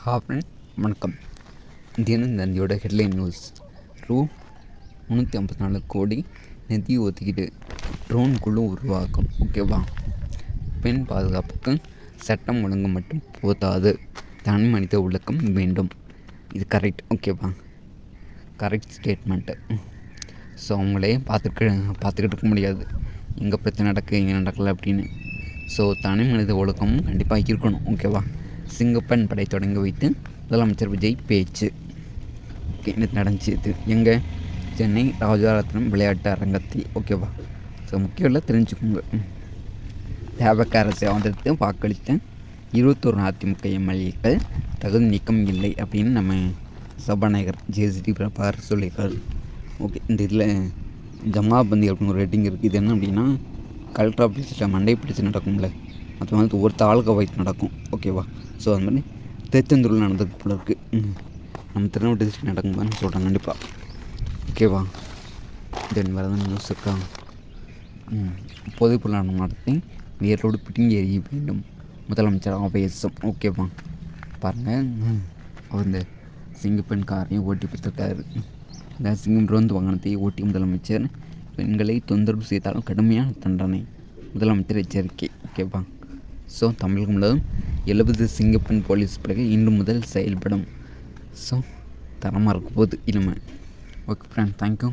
Friend வணக்கம். தினந்தந்தியோட headline news. ரூ 354 கோடி நிதி ஒதுக்கீடு, ட்ரோன் குழு உருவாக்கம். ஓகேவா? பெண் பாதுகாப்புக்கு சட்டம் ஒழுங்கு மட்டும் போதாது, தனி மனித ஒழுக்கம் வேண்டும். இது கரெக்ட். ஓகேவா? Correct statement. ஸோ அவங்களே பார்த்துக்கிட்டு இருக்க முடியாது, எங்கே பிரச்சனை நடக்குது எங்கே நடக்கலை அப்படின்னு. ஸோ தனி மனித ஒழுக்கமும் கண்டிப்பாக இருக்கணும். ஓகேவா? சிங்கப்பெண் படை தொடங்கி வைத்து முதலமைச்சர் விஜய் பேச்சு. நேற்று நடந்துச்சு. இது எங்கே? சென்னை ராஜாரத்னம் விளையாட்டு அரங்கத்தில். ஓகேவா? ஸோ முக்கியம் இல்லை, தெரிஞ்சுக்கோங்க. தேவக்க அரசை ஆதரித்து வாக்களித்த 21 அதிமுக எம்எல்ஏக்கள் தகுதி நீக்கம் இல்லை அப்படின்னு நம்ம சபாநாயகர் ஜேசிடி பிரபாகர் சொல்லியிருக்காரு. ஓகே, இந்த இதில் ஜமாபந்தி அப்படின்னு ஒரு ரேட்டிங் இருக்குது. இது என்ன அப்படின்னா, கலெக்டர் ஆஃபீஸில் மண்டை பிடிச்சி நடக்கும்ல, அது வந்து ஒரு தாலுகா வைத்து நடக்கும். ஓகேவா? ஸோ அது மாதிரி திருச்செந்தூரில் நடந்தது போல இருக்குது. நம்ம திருநெல்வேலி டிஸ்ட்ரிக்ட் நடக்கும்போது சொல்கிறாங்க கண்டிப்பாக. ஓகேவா? தென் வேறு நியூஸ் இருக்கா? பொதுப்பொருளாதாரம் நடத்தி வேரோடு பிடுங்கி எறிய வேண்டும், முதலமைச்சர் ஆவேசம். ஓகேவா? பாருங்கள், அவர் இந்த சிங்கப்பெண் காரையும் ஓட்டி கொடுத்துருக்காரு. இந்த சிங்கம் ரோந்து வாகனத்தை ஓட்டி முதலமைச்சர் பெண்களை தொந்தரவு செய்தாலும் கடுமையான தண்டனை, முதலமைச்சர் எச்சரிக்கை. ஓகேவா? ஸோ தமிழகம் முழுவதும் 70 சிங்கப்பெண் போலீஸ் படைகள் இன்று முதல் செயல்படும். ஸோ தரமாக இருக்க போகுது இனிமே. Okay friend, thank you.